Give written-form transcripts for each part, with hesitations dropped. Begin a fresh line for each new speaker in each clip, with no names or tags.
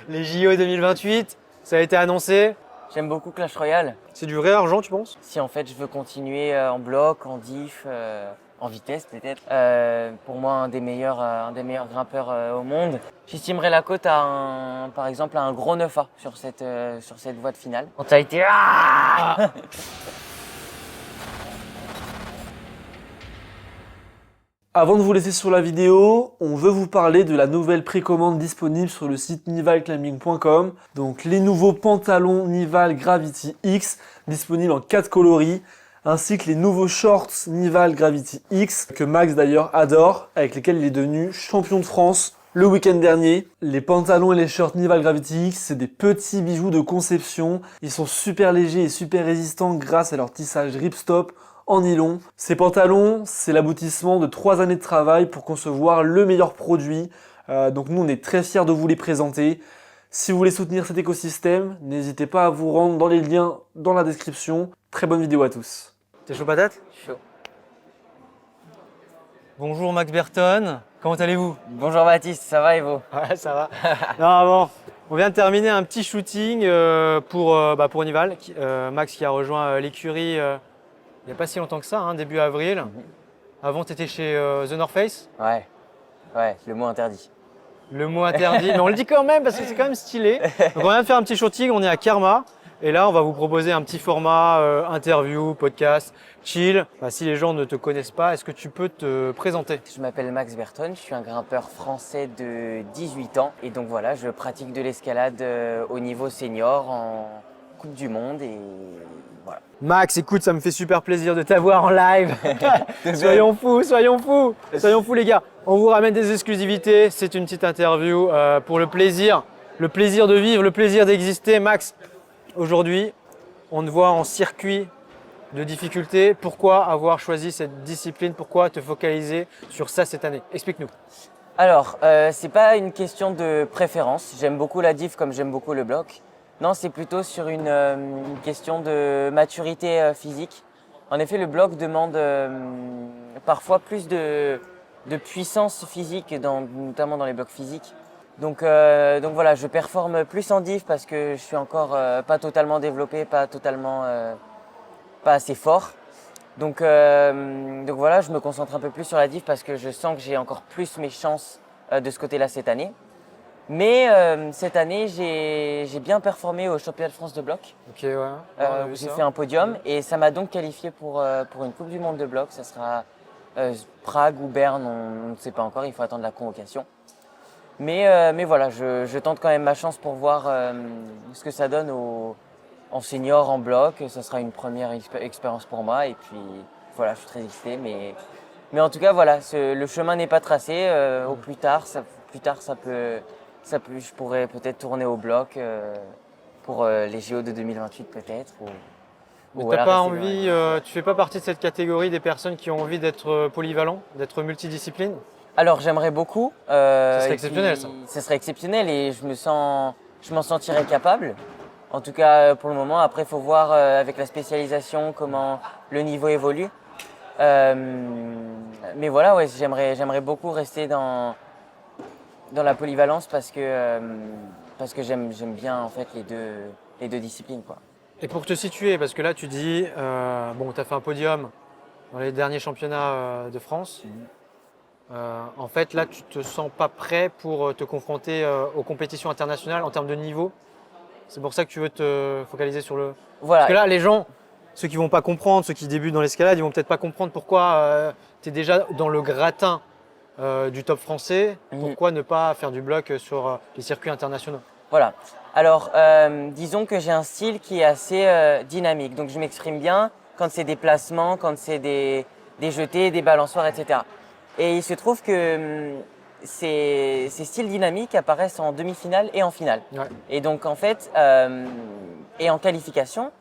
Les JO 2028, ça a été annoncé.
J'aime beaucoup Clash Royale.
C'est du vrai argent, tu penses?
Si en fait je veux continuer en bloc, en diff, en vitesse peut-être, pour moi un des meilleurs grimpeurs au monde. J'estimerais la cote par exemple à un gros 9A sur cette voie de finale. Quand ça a été
Avant de vous laisser sur la vidéo, on veut vous parler de la nouvelle précommande disponible sur le site nivalclimbing.com. Donc les nouveaux pantalons Nival Gravity X disponibles en 4 coloris, ainsi que les nouveaux shorts Nival Gravity X que Max d'ailleurs adore, avec lesquels il est devenu champion de France le week-end dernier. Les pantalons et les shorts Nival Gravity X, c'est des petits bijoux de conception. Ils sont super légers et super résistants grâce à leur tissage ripstop en nylon. Ces pantalons, c'est l'aboutissement de 3 années de travail pour concevoir le meilleur produit. Donc nous, on est très fiers de vous les présenter. Si vous voulez soutenir cet écosystème, n'hésitez pas à vous rendre dans les liens dans la description. Très bonne vidéo à tous.
T'es chaud patate?
chaud.
Bonjour Max Berton, comment allez-vous?
Bonjour Baptiste, ça va et vous?
Ouais, ça va. Non, bon, on vient de terminer un petit shooting pour Nival. Max qui a rejoint l'écurie il n'y a pas si longtemps que ça, début avril. Avant, tu étais chez The North Face.
Ouais, le mot interdit.
Le mot interdit, mais on le dit quand même parce que c'est quand même stylé. Donc on vient de faire un petit shooting, on est à Kerma. Et là, on va vous proposer un petit format interview, podcast, chill. Si les gens ne te connaissent pas, est-ce que tu peux te présenter?
Je m'appelle Max Berton, je suis un grimpeur français de 18 ans. Et donc voilà, je pratique de l'escalade au niveau senior en Coupe du Monde et voilà.
Max, écoute, ça me fait super plaisir de t'avoir en live. Soyons fous les gars. On vous ramène des exclusivités, c'est une petite interview pour le plaisir de vivre, le plaisir d'exister. Max, aujourd'hui, on te voit en circuit de difficulté. Pourquoi avoir choisi cette discipline? Pourquoi te focaliser sur ça cette année? Explique-nous.
Alors, c'est pas une question de préférence. J'aime beaucoup la diff comme j'aime beaucoup le bloc. Non, c'est plutôt sur une question de maturité physique. En effet, le bloc demande parfois plus de puissance physique, notamment dans les blocs physiques. Donc voilà, je performe plus en diff parce que je suis encore pas totalement développé, pas assez fort. Donc voilà, je me concentre un peu plus sur la diff parce que je sens que j'ai encore plus mes chances de ce côté-là cette année. Mais cette année, j'ai bien performé au championnat de France de bloc.
Ok, ouais.
Où j'ai fait un podium et ça m'a donc qualifié pour une Coupe du Monde de bloc. Ça sera Prague ou Berne, on ne sait pas encore, il faut attendre la convocation. Mais voilà, je tente quand même ma chance pour voir ce que ça donne en senior, en bloc. Ça sera une première expérience pour moi et puis voilà, je suis très excité. Mais en tout cas, voilà, le chemin n'est pas tracé. Au plus tard, je pourrais peut-être tourner au bloc pour les JO de 2028 peut-être.
Mais t'as pas envie, tu fais pas partie de cette catégorie des personnes qui ont envie d'être polyvalent, d'être multidiscipline?
Alors j'aimerais beaucoup.
Ça serait exceptionnel ça.
Ça serait exceptionnel et je m'en sentirais capable. En tout cas pour le moment. Après il faut voir avec la spécialisation comment le niveau évolue. Mais voilà, ouais, j'aimerais beaucoup rester dans la polyvalence parce que j'aime bien en fait les deux disciplines, quoi.
Et pour te situer, parce que là tu dis, bon, tu as fait un podium dans les derniers championnats de France. En fait, là, tu te sens pas prêt pour te confronter aux compétitions internationales en termes de niveau. C'est pour ça que tu veux te focaliser sur le…
Voilà.
Parce que là, les gens, ceux qui vont pas comprendre, ceux qui débutent dans l'escalade, ils vont peut-être pas comprendre pourquoi tu es déjà dans le gratin du top français. Pourquoi ne pas faire du bloc sur les circuits internationaux?
Voilà. Alors, disons que j'ai un style qui est assez dynamique. Donc, je m'exprime bien quand c'est des placements, quand c'est des jetés, des balançoires, etc. Et il se trouve que ces styles dynamiques apparaissent en demi-finale et en finale.
Ouais.
Et donc, en fait, et en qualification,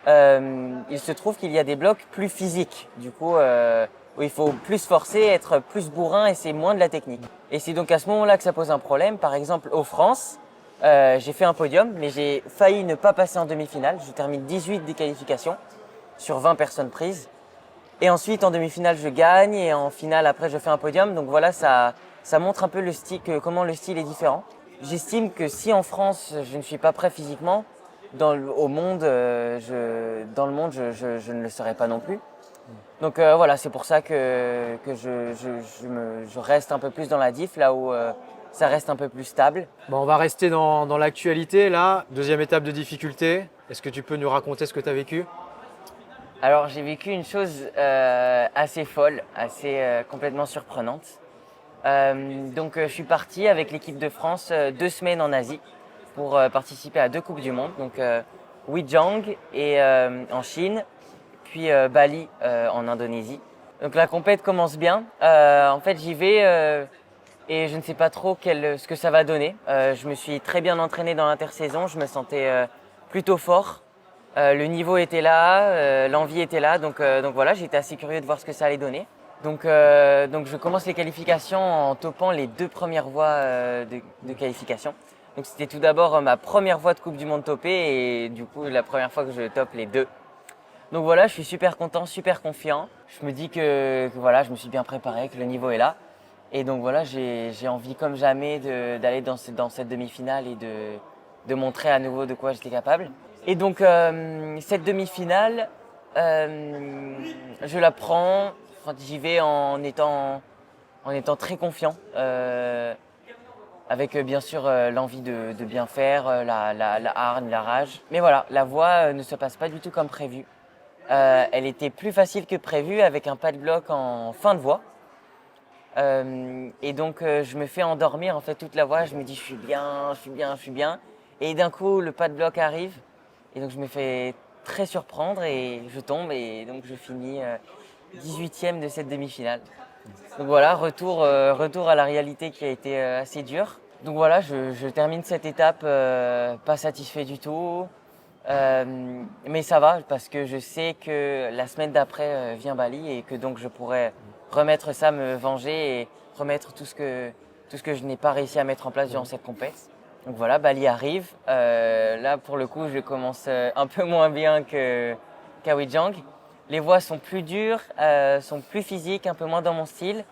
il se trouve qu'il y a des blocs plus physiques. Du coup, où il faut plus forcer, être plus bourrin et c'est moins de la technique. Et c'est donc à ce moment-là que ça pose un problème. Par exemple, aux France, j'ai fait un podium, mais j'ai failli ne pas passer en demi-finale. Je termine 18 des qualifications sur 20 personnes prises. Et ensuite, en demi-finale, je gagne et en finale, après, je fais un podium. Donc voilà, ça montre un peu comment le style est différent. j'estime que si en France je ne suis pas prêt physiquement, dans le monde, je ne le serai pas non plus. Donc voilà, c'est pour ça que je reste un peu plus dans la diff, là où ça reste un peu plus stable.
Bon, on va rester dans l'actualité là. Deuxième étape de difficulté. Est-ce que tu peux nous raconter ce que tu as vécu?
Alors j'ai vécu une chose assez folle, assez complètement surprenante. Je suis parti avec l'équipe de France 2 semaines en Asie pour participer à 2 Coupes du Monde. Donc Wujiang et en Chine, puis Bali en Indonésie. Donc la compète commence bien. En fait j'y vais et je ne sais pas trop ce que ça va donner. Je me suis très bien entraîné dans l'intersaison, je me sentais plutôt fort. Le niveau était là, l'envie était là, donc voilà, j'étais assez curieux de voir ce que ça allait donner. Donc je commence les qualifications en topant les 2 premières voies de qualification. Donc c'était tout d'abord ma première voie de Coupe du Monde topée et du coup la première fois que je tope les 2. Donc voilà, je suis super content, super confiant. Je me dis que voilà, je me suis bien préparé, que le niveau est là. Et donc voilà, j'ai envie comme jamais d'aller dans cette demi-finale et de montrer à nouveau de quoi j'étais capable. Et donc cette demi-finale, je la prends, j'y vais en étant très confiant, avec bien sûr l'envie de bien faire, la hargne, la rage. Mais voilà, la voie ne se passe pas du tout comme prévu. Elle était plus facile que prévu avec un pas de bloc en fin de voie. Et donc je me fais endormir en fait toute la voie, je me dis je suis bien. Et d'un coup le pas de bloc arrive et donc je me fais très surprendre et je tombe et donc je finis 18e de cette demi-finale. Donc voilà, retour à la réalité qui a été assez dure. Donc voilà, je termine cette étape pas satisfait du tout. Mais ça va parce que je sais que la semaine d'après vient Bali et que donc je pourrais remettre ça, me venger et remettre tout ce que je n'ai pas réussi à mettre en place durant cette compétition. Donc voilà, Bali arrive. Là pour le coup je commence un peu moins bien qu'à Wujiang. Les voies sont plus dures, sont plus physiques, un peu moins dans mon style.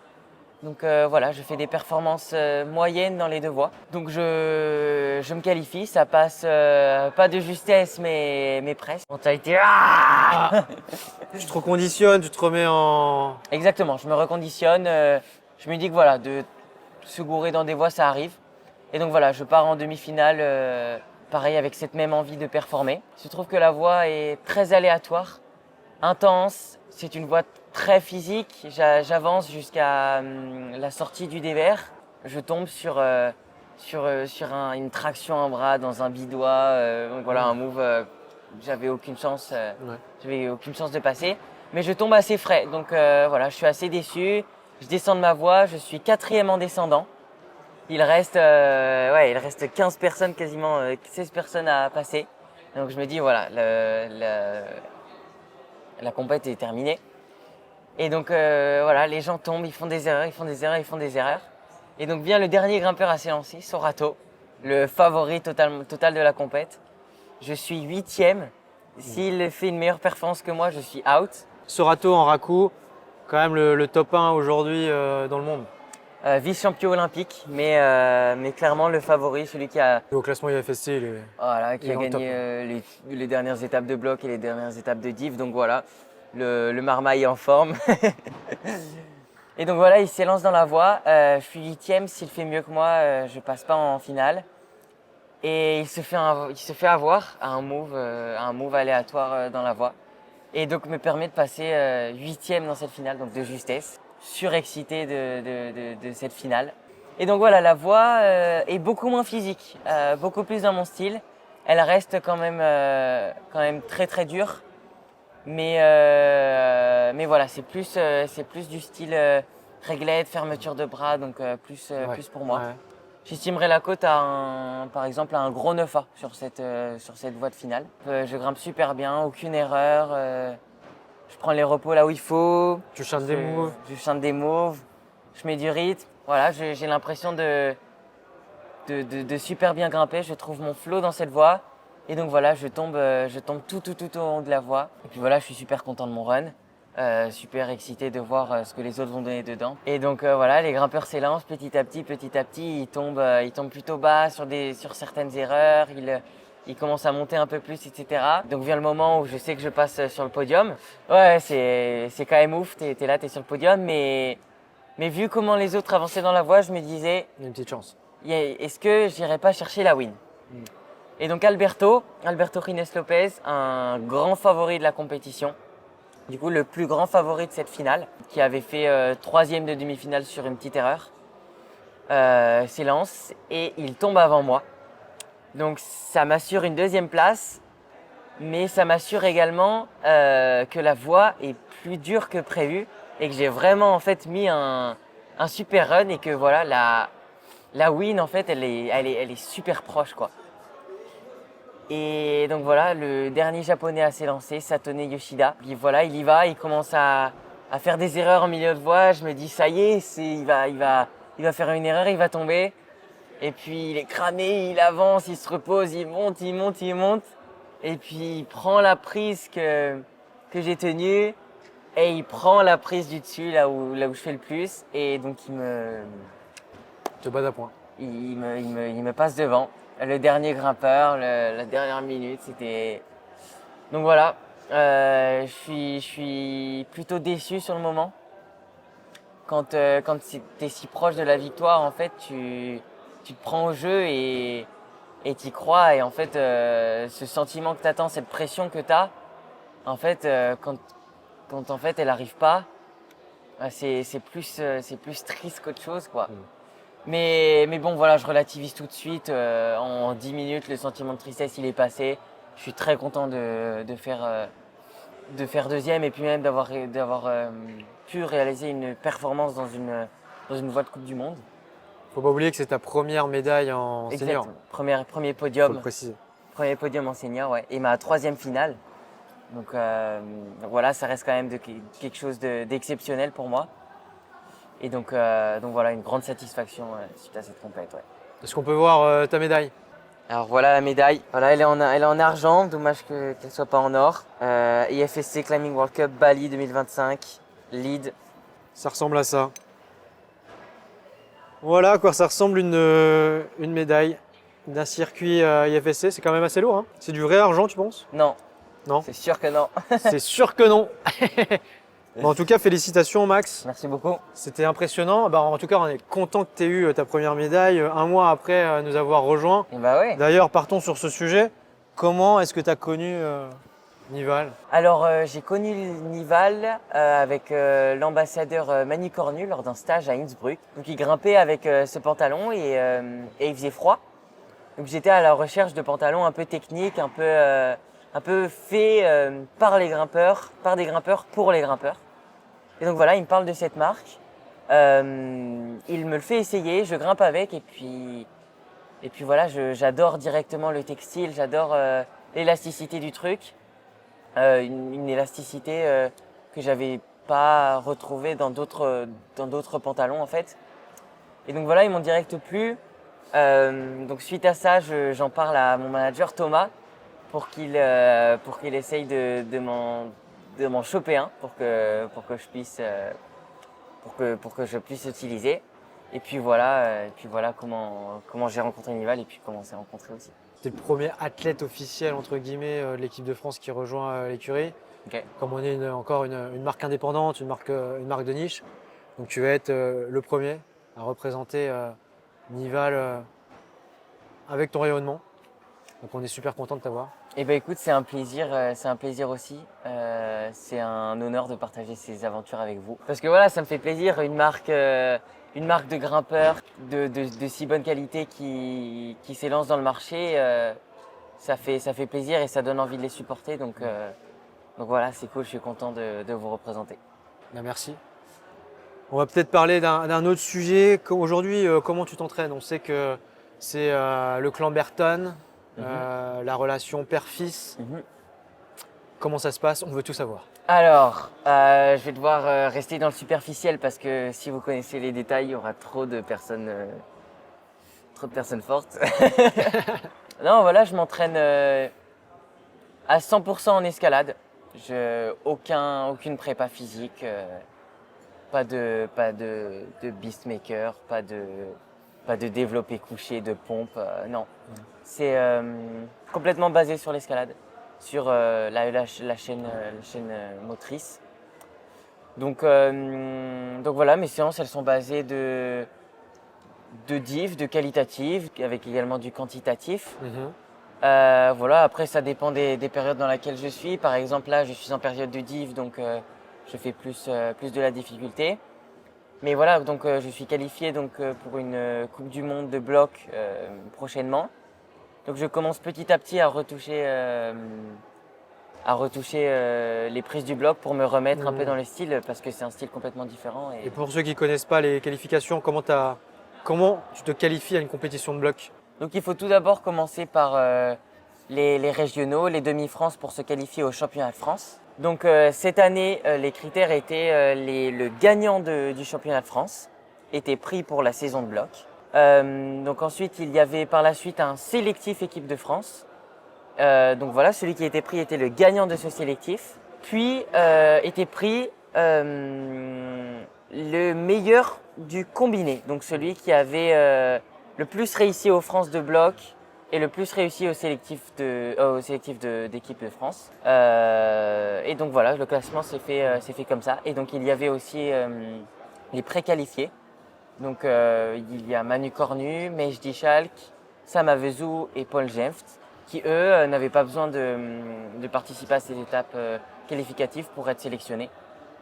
Donc voilà, je fais des performances moyennes dans les 2 voies. Donc je me qualifie, ça passe pas de justesse mais presque. Mentalité.
Tu te reconditionnes, tu te remets en...
Exactement, je me reconditionne. Je me dis que voilà, de se gourer dans des voies, ça arrive. Et donc voilà, je pars en demi-finale, pareil avec cette même envie de performer. Il se trouve que la voie est très aléatoire, intense. C'est une voie très physique. J'avance jusqu'à la sortie du dévers. Je tombe sur une traction en bras dans un bidois. Donc voilà, un move. J'avais aucune chance. J'avais aucune chance de passer. Mais je tombe assez frais. Donc voilà, je suis assez déçu. Je descends de ma voie. Je suis 4e en descendant. Il reste 15 personnes, quasiment 16 personnes à passer. Donc je me dis voilà, la compète est terminée. Et donc voilà, les gens tombent, ils font des erreurs. Et donc vient le dernier grimpeur à s'élancer, Sorato, le favori total de la compète. Je suis 8e. S'il fait une meilleure performance que moi, je suis out.
Sorato en raku, quand même le top 1 aujourd'hui dans le monde.
Vice-champion olympique, mais clairement le favori, celui qui a
Au classement IFSC, il est...
Voilà, qui
Il est
a
dans le
gagné les dernières étapes de bloc et les dernières étapes de div. Donc voilà, le marmaille est en forme. Et donc voilà, il s'élance dans la voie. Je suis 8e, s'il fait mieux que moi, je passe pas en finale. Et il se fait avoir à un move aléatoire dans la voie. Et donc me permet de passer 8e dans cette finale, donc de justesse. Surexcité de cette finale. Et donc voilà, la voie est beaucoup moins physique, beaucoup plus dans mon style. Elle reste quand même très très dure. Mais voilà, c'est plus du style réglette, fermeture de bras, donc plus pour moi.
Ouais.
J'estimerais la côte par exemple à un gros 9A sur cette voie de finale. Je grimpe super bien, aucune erreur. Je prends les repos là où il faut.
Tu chantes des moves.
Je chante des moves. Je mets du rythme. Voilà, j'ai l'impression de super bien grimper. Je trouve mon flow dans cette voie. Et donc voilà, je tombe tout au long de la voie. Et puis voilà, je suis super content de mon run. super excité de voir ce que les autres vont donner dedans. Et donc voilà, les grimpeurs s'élancent petit à petit, ils tombent plutôt bas sur certaines erreurs, ils commencent à monter un peu plus, etc. Donc vient le moment où je sais que je passe sur le podium. Ouais, c'est quand même ouf, t'es là, t'es sur le podium, mais vu comment les autres avançaient dans la voie, je me disais,
Il y a une petite chance.
est-ce que j'irais pas chercher la win? Et donc Alberto Rines Lopez, un grand favori de la compétition, du coup le plus grand favori de cette finale, qui avait fait 3e de demi-finale sur une petite erreur, s'élance et il tombe avant moi. Donc ça m'assure une 2e place, mais ça m'assure également que la voie est plus dure que prévu et que j'ai vraiment en fait mis un super run et que voilà la win en fait elle est super proche quoi. Et donc voilà, le dernier japonais à s'élancer, Satone Yoshida. Puis voilà, il y va, il commence à faire des erreurs en milieu de voie. Je me dis ça y est, il va faire une erreur, il va tomber. Et puis il est cramé, il avance, il se repose, il monte. Et puis il prend la prise que j'ai tenue et il prend la prise du dessus, là où je fais le plus. Et donc
Te bats à point.
il me passe devant. Le dernier grimpeur, la dernière minute, c'était... Donc voilà, je suis plutôt déçu sur le moment. Quand tu es si proche de la victoire, en fait, tu te prends au jeu et tu y crois. Et en fait, ce sentiment que tu attends, cette pression que tu as, en fait, quand en fait, elle n'arrive pas, c'est plus triste qu'autre chose, quoi. Mais bon, voilà, je relativise tout de suite. En 10 minutes, le sentiment de tristesse, il est passé. Je suis très content de faire 2e et puis même d'avoir pu réaliser une performance dans une voie de Coupe du Monde.
Faut pas oublier que c'est ta première médaille en senior.
Premier
Faut le
podium.
préciser.
Premier podium en senior, ouais. Et ma 3e finale. Donc voilà, ça reste quand même quelque chose d'exceptionnel pour moi. Et donc voilà, une grande satisfaction suite à cette compète. Ouais.
Est-ce qu'on peut voir ta médaille?
Alors voilà la médaille. Voilà, elle est en argent, dommage qu'elle ne soit pas en or. IFSC Climbing World Cup Bali 2025, lead.
Ça ressemble à ça. Voilà à quoi ça ressemble une médaille d'un circuit IFSC. C'est quand même assez lourd, hein. C'est du vrai argent, tu penses?
Non.
Non.
C'est sûr que non.
C'est sûr que non. Bon, en tout cas, félicitations Max.
Merci beaucoup.
C'était impressionnant. Bah, en tout cas, on est content que tu aies eu ta première médaille un mois après nous avoir rejoints.
Et bah ouais.
D'ailleurs, partons sur ce sujet. Comment est-ce que tu as connu Nival?
Alors j'ai connu Nival avec l'ambassadeur Manu Cornu lors d'un stage à Innsbruck. Donc il grimpait avec ce pantalon et il faisait froid. Donc j'étais à la recherche de pantalons un peu techniques, un peu faits par des grimpeurs pour les grimpeurs. Et donc voilà, il me parle de cette marque. Il me le fait essayer, je grimpe avec et puis voilà, j'adore directement le textile, j'adore l'élasticité du truc. Une élasticité que j'avais pas retrouvée dans d'autres pantalons en fait. Et donc voilà, ils m'ont direct plu. Donc suite à ça, j'en parle à mon manager Thomas pour qu'il essaye de m'en choper un pour que je puisse utiliser. Et puis voilà comment j'ai rencontré Nival et puis comment on s'est rencontrés aussi.
Tu es le premier athlète officiel entre guillemets de l'équipe de France qui rejoint l'écurie.
Okay.
Comme on est encore une marque indépendante, une marque de niche, donc tu vas être le premier à représenter Nival avec ton rayonnement. Donc on est super content de t'avoir.
Eh ben écoute, c'est un plaisir aussi. C'est un honneur de partager ces aventures avec vous. Parce que voilà, ça me fait plaisir, une marque de grimpeurs de si bonne qualité qui s'élance dans le marché. Ça fait plaisir et ça donne envie de les supporter. Donc voilà, c'est cool, je suis content de vous représenter.
Bien, merci. On va peut-être parler d'un autre sujet. Aujourd'hui, comment tu t'entraînes? On sait que c'est le clan Berton, la relation père-fils. Comment ça se passe? On veut tout savoir.
Alors, je vais devoir rester dans le superficiel parce que si vous connaissez les détails, il y aura trop de personnes fortes. Non, voilà, je m'entraîne à 100% en escalade. Aucune prépa physique, pas de beastmaker, pas de développé couché, de pompe, non. C'est complètement basé sur l'escalade, sur la chaîne motrice. Donc voilà, mes séances, elles sont basées de div, de qualitatif, avec également du quantitatif. Voilà, après ça dépend des périodes dans lesquelles je suis. Par exemple là, je suis en période de div, donc je fais plus de la difficulté. Mais voilà, donc je suis qualifié donc, pour une Coupe du Monde de bloc prochainement. Donc je commence petit à petit à retoucher les prises du bloc pour me remettre un peu dans le style, parce que c'est un style complètement différent.
Et pour ceux qui ne connaissent pas les qualifications, comment tu te qualifies à une compétition de bloc?
Donc il faut tout d'abord commencer par les régionaux, les demi-France pour se qualifier au championnat de France. Donc cette année, les critères étaient le gagnant du championnat de France était pris pour la saison de bloc. Donc ensuite, il y avait par la suite un sélectif équipe de France. Donc voilà, celui qui était pris était le gagnant de ce sélectif. Puis était pris le meilleur du combiné, donc celui qui avait le plus réussi aux France de bloc et le plus réussi au sélectif d'équipe de France. Et donc voilà, le classement s'est fait comme ça. Et donc il y avait aussi les préqualifiés. Donc il y a Manu Cornu, Mejdi Schalk, Sam Avezou et Paul Gemft, qui eux n'avaient pas besoin de participer à ces étapes qualificatives pour être sélectionnés.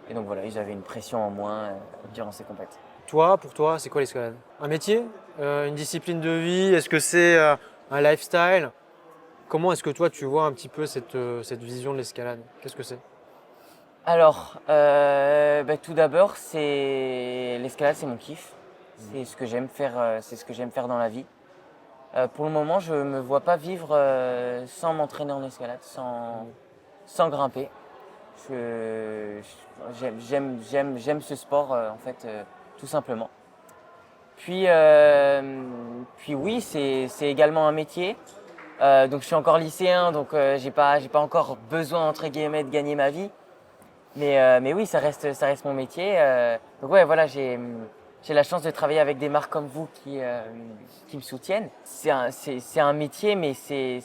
Et donc voilà, ils avaient une pression en moins durant ces compétitions.
Pour toi, c'est quoi l'escalade? Un métier? Une discipline de vie? Est-ce que c'est un lifestyle? Comment est-ce que toi, tu vois un petit peu cette vision de l'escalade? Qu'est-ce que c'est?
Alors, tout d'abord, l'escalade, c'est mon kiff. C'est ce que j'aime faire dans la vie. Pour le moment, je ne me vois pas vivre sans m'entraîner en escalade, sans grimper. J'aime ce sport, en fait, tout simplement. Puis oui, c'est également un métier. Donc je suis encore lycéen, donc j'ai pas encore besoin entre guillemets de gagner ma vie. Mais oui, ça reste mon métier. Donc ouais, voilà, j'ai la chance de travailler avec des marques comme vous qui me soutiennent. C'est un métier, mais c'est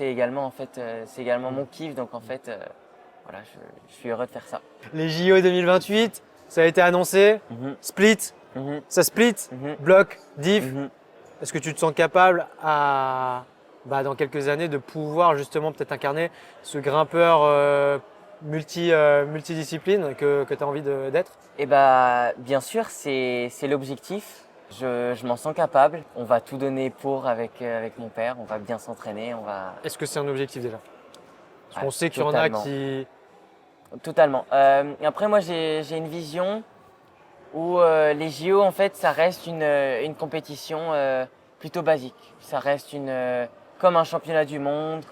également en fait, c'est également mon kiff. Donc en fait, voilà, je suis heureux de faire ça.
Les JO 2028, ça a été annoncé. Split, ça split, bloc, div. Est-ce que tu te sens capable dans quelques années de pouvoir justement peut-être incarner ce grimpeur multidiscipline que tu as envie d'être?
Eh bien sûr, c'est l'objectif. Je m'en sens capable. On va tout donner avec mon père. On va bien s'entraîner.
Est-ce que c'est un objectif déjà? Parce qu'on sait qu'il y en
totalement.
a qui…
Totalement. Après, moi, j'ai une vision où les JO, en fait, ça reste une compétition plutôt basique. Ça reste comme un championnat du monde,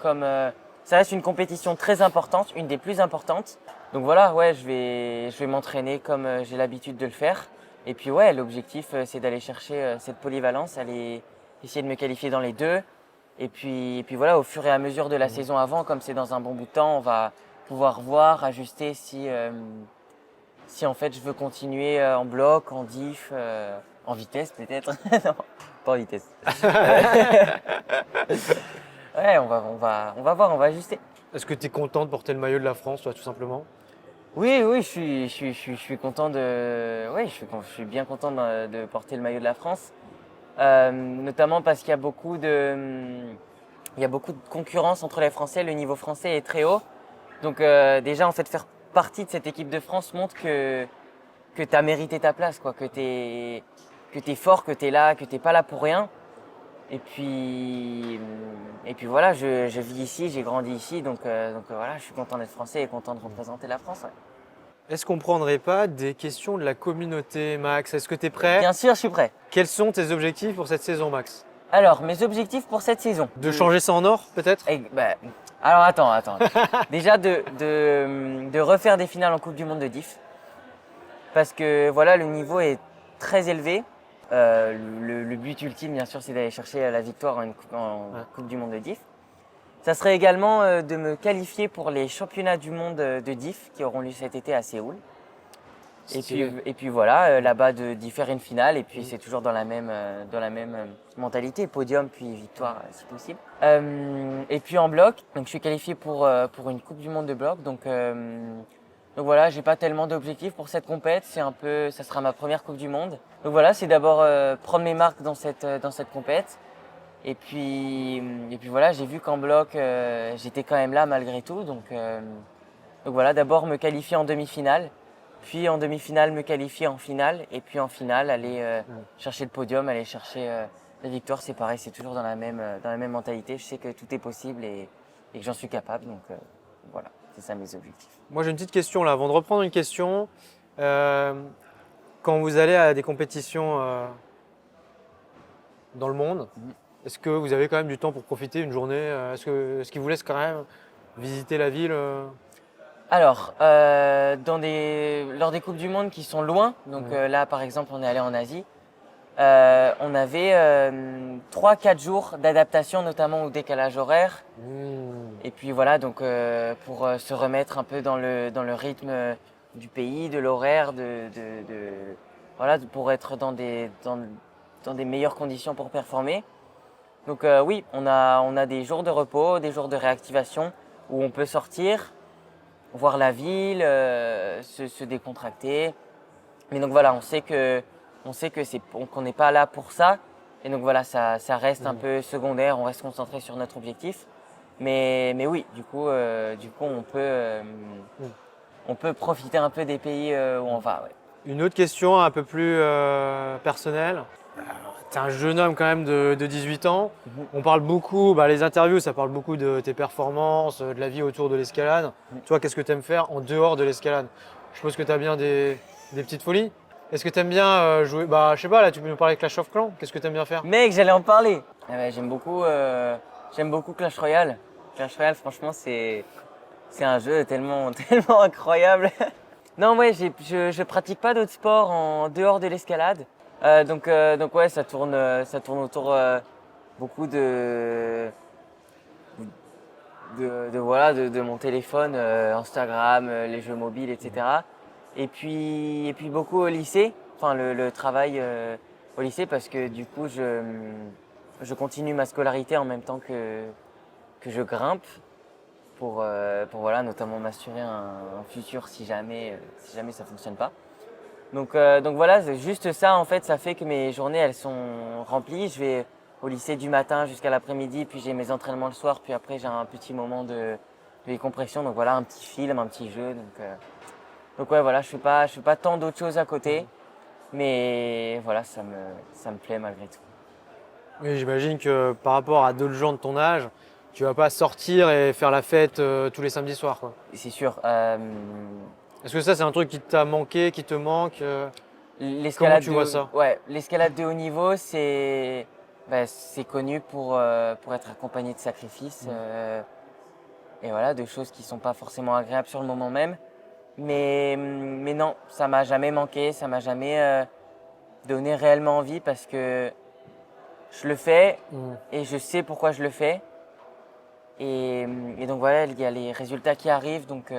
ça reste une compétition très importante, une des plus importantes. Donc voilà, ouais, je vais m'entraîner comme j'ai l'habitude de le faire. Et puis ouais, l'objectif, c'est d'aller chercher cette polyvalence, aller essayer de me qualifier dans les deux. Et puis voilà, au fur et à mesure de la saison avant, comme c'est dans un bon bout de temps, on va pouvoir voir, ajuster si en fait je veux continuer en bloc, en diff, en vitesse peut-être. Non, pas en vitesse. Ouais, on va voir, on va ajuster.
Est-ce que tu es content de porter le maillot de la France, toi, tout simplement?
Oui, je suis content je suis bien content de porter le maillot de la France. Notamment parce qu'il y a beaucoup de concurrence entre les Français. Le niveau français est très haut. Donc déjà, en fait, faire partie de cette équipe de France montre que tu as mérité ta place, quoi, que tu es fort, que tu es là, que tu n'es pas là pour rien. Et puis voilà, je vis ici, j'ai grandi ici, donc voilà, je suis content d'être français et content de représenter la France. Ouais.
Est-ce qu'on ne prendrait pas des questions de la communauté, Max? Est-ce que tu es prêt?
Bien sûr, je suis prêt.
Quels sont tes objectifs pour cette saison, Max?
Alors, mes objectifs pour cette saison.
De changer ça en or, peut-être?
Alors attends. Déjà de refaire des finales en Coupe du Monde de diff. Parce que voilà, le niveau est très élevé. Le but ultime, bien sûr, c'est d'aller chercher la victoire en Coupe du Monde de diff. Ça serait également de me qualifier pour les championnats du monde de diff qui auront lieu cet été à Séoul. Et puis voilà, là-bas d'y faire une finale et puis c'est toujours dans la même mentalité, podium puis victoire si possible. Et puis en bloc, donc je suis qualifié pour une Coupe du Monde de bloc, donc voilà, j'ai pas tellement d'objectifs pour cette compète, ça sera ma première Coupe du Monde. Donc voilà, c'est d'abord prendre mes marques dans cette compète. Et puis voilà, j'ai vu qu'en bloc, j'étais quand même là malgré tout, donc voilà, d'abord me qualifier en demi-finale. Puis en demi-finale, me qualifier en finale. Et puis en finale, aller chercher le podium, aller chercher la victoire. C'est pareil, c'est toujours dans la même mentalité. Je sais que tout est possible et que j'en suis capable. Donc voilà, c'est ça mes objectifs.
Moi, j'ai une petite question là. Avant de reprendre une question, quand vous allez à des compétitions dans le monde, est-ce que vous avez quand même du temps pour profiter une journée? Est-ce qu'ils vous laissent quand même visiter la ville
Alors, lors des Coupes du Monde qui sont loin, donc là par exemple on est allé en Asie, on avait 3-4 jours d'adaptation, notamment au décalage horaire. Et puis voilà, donc pour se remettre un peu dans le rythme du pays, de l'horaire, voilà, pour être dans des meilleures conditions pour performer. Donc oui, on a des jours de repos, des jours de réactivation où on peut sortir, voir la ville, se décontracter. Mais donc voilà, on sait qu'on n'est pas là pour ça. Et donc voilà, ça reste un peu secondaire, on reste concentré sur notre objectif. Mais oui, du coup on peut profiter un peu des pays où on va. Ouais.
Une autre question un peu plus personnelle. Tu es un jeune homme quand même de 18 ans. On parle beaucoup, les interviews, ça parle beaucoup de tes performances, de la vie autour de l'escalade. Toi, qu'est-ce que tu aimes faire en dehors de l'escalade? Je suppose que tu as bien des petites folies. Est-ce que tu aimes bien jouer? Je sais pas, là tu peux nous parler de Clash of Clans. Qu'est-ce que tu aimes bien faire?
Mec, j'allais en parler. J'aime beaucoup Clash Royale. Clash Royale, franchement, c'est un jeu tellement incroyable. Non, ouais, je pratique pas d'autres sports en dehors de l'escalade. Donc ouais, ça tourne autour beaucoup de mon téléphone, Instagram, les jeux mobiles, etc. Et puis beaucoup au lycée, enfin le travail au lycée parce que du coup je continue ma scolarité en même temps que je grimpe pour voilà, notamment m'assurer un futur si jamais ça fonctionne pas. Donc voilà, c'est juste ça en fait, ça fait que mes journées elles sont remplies. Je vais au lycée du matin jusqu'à l'après-midi, puis j'ai mes entraînements le soir, puis après j'ai un petit moment de décompression. Donc voilà, un petit film, un petit jeu. Donc ouais, voilà, je fais pas tant d'autres choses à côté, mais voilà, ça me plaît malgré tout.
Oui, j'imagine que par rapport à d'autres gens de ton âge, tu vas pas sortir et faire la fête tous les samedis soirs, quoi.
C'est sûr.
Est-ce que ça, c'est un truc qui t'a manqué, qui te manque? Comment tu vois ça?
Ouais, l'escalade de haut niveau, c'est connu pour être accompagné de sacrifices et voilà, de choses qui sont pas forcément agréables sur le moment même. Mais non, ça m'a jamais manqué, ça m'a jamais donné réellement envie parce que je le fais et je sais pourquoi je le fais. Et donc voilà, il y a les résultats qui arrivent, donc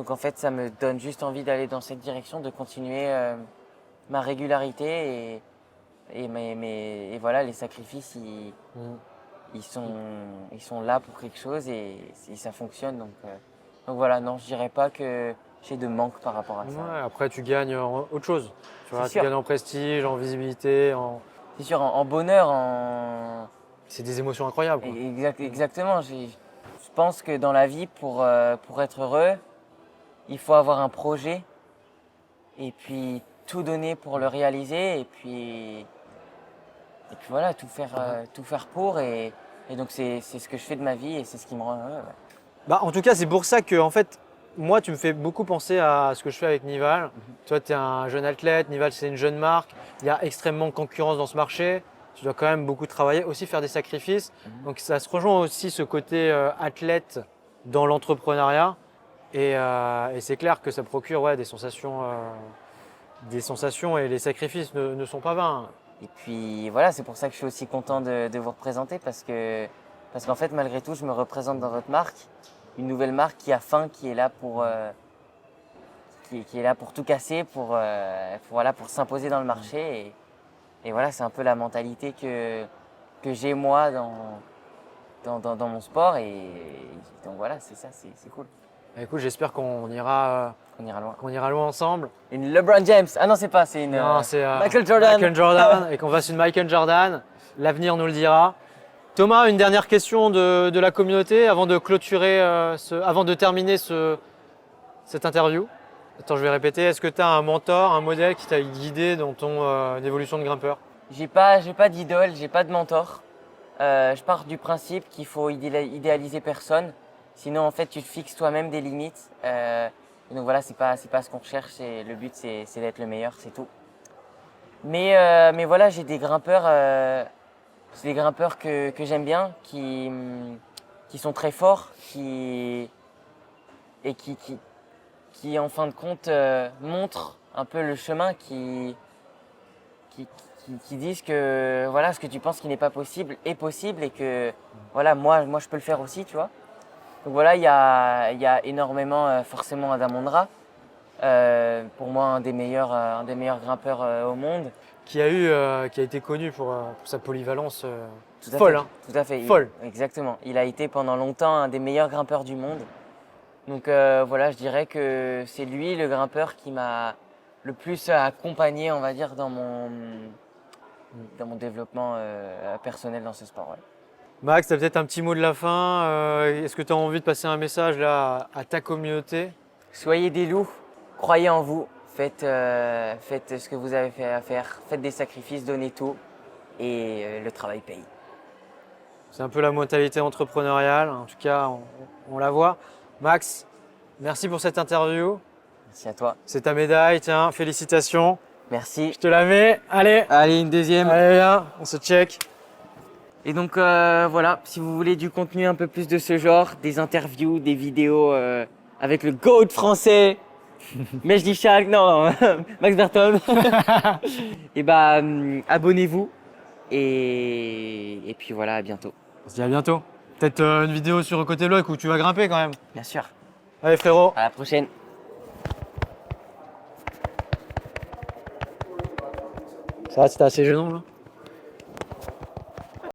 en fait ça me donne juste envie d'aller dans cette direction, de continuer ma régularité et voilà, les sacrifices ils sont là pour quelque chose et ça fonctionne, donc voilà, non, je dirais pas que j'ai de manque par rapport à ça.
Ouais, après, tu gagnes en autre chose. Tu
sûr.
gagnes en prestige, en visibilité,
C'est sûr, en bonheur,
C'est des émotions incroyables, quoi.
Exactement. Je pense que dans la vie, pour être heureux, il faut avoir un projet et puis tout donner pour le réaliser et puis voilà, tout faire pour et donc c'est ce que je fais de ma vie et c'est ce qui me rend heureux. Ouais.
En tout cas, c'est pour ça que, en fait, moi, tu me fais beaucoup penser à ce que je fais avec Nival. Toi, tu es un jeune athlète, Nival, c'est une jeune marque. Il y a extrêmement de concurrence dans ce marché. Tu dois quand même beaucoup travailler, aussi faire des sacrifices. Donc ça se rejoint aussi ce côté athlète dans l'entrepreneuriat. Et c'est clair que ça procure des sensations et les sacrifices ne sont pas vains.
Et puis voilà, c'est pour ça que je suis aussi content de vous représenter parce que Parce qu'en fait, malgré tout, je me représente dans votre marque, une nouvelle marque qui a faim, qui est là pour, qui est là pour tout casser, voilà, pour s'imposer dans le marché. Et voilà, c'est un peu la mentalité que j'ai moi dans mon sport. Et donc voilà, c'est ça, c'est cool.
Bah, écoute, j'espère
On ira loin.
qu'on ira loin ensemble.
Une LeBron James. Ah non, c'est pas, c'est une
Non, c'est
Michael Jordan.
Michael Jordan et qu'on fasse une Michael Jordan. L'avenir nous le dira. Thomas, une dernière question de la communauté avant de clôturer, avant de terminer cette interview. Attends, je vais répéter. Est-ce que tu as un mentor, un modèle qui t'a guidé dans ton évolution de grimpeur?
J'ai pas d'idole, j'ai pas de mentor. Je pars du principe qu'il faut idéaliser personne. Sinon, en fait, tu te fixes toi-même des limites. Et donc voilà, c'est pas ce qu'on recherche. Le but, c'est d'être le meilleur, c'est tout. Mais voilà, j'ai des grimpeurs. C'est des grimpeurs que j'aime bien, qui sont très forts, qui en fin de compte montrent un peu le chemin, qui disent que voilà, ce que tu penses qui n'est pas possible est possible et que voilà, moi je peux le faire aussi, tu vois. Donc voilà, il y a énormément forcément Adam Ondra, pour moi un des meilleurs grimpeurs au monde.
Qui a été connu pour sa polyvalence folle. Hein.
Tout à fait.
Folle.
Exactement. Il a été pendant longtemps un des meilleurs grimpeurs du monde. Donc voilà, je dirais que c'est lui le grimpeur qui m'a le plus accompagné, on va dire, dans mon développement personnel dans ce sport. Ouais.
Max, tu as peut-être un petit mot de la fin. Est-ce que tu as envie de passer un message là à ta communauté?
Soyez des loups, croyez en vous. Faites ce que vous avez fait à faire, faites des sacrifices, donnez tout et le travail paye.
C'est un peu la mentalité entrepreneuriale, en tout cas on la voit. Max, merci pour cette interview.
Merci à toi.
C'est ta médaille, tiens, félicitations.
Merci.
Je te la mets, allez.
Allez, une deuxième.
Allez, viens, on se check.
Et donc voilà, si vous voulez du contenu un peu plus de ce genre, des interviews, des vidéos avec le GOAT français, mais je dis Charles, non, Max Berton. Et bah abonnez-vous et puis voilà, à bientôt.
On se dit à bientôt. Peut-être une vidéo sur Côté Bloc où tu vas grimper quand même.
Bien sûr.
Allez frérot.
À la prochaine.
Ça va, c'était assez gênant là.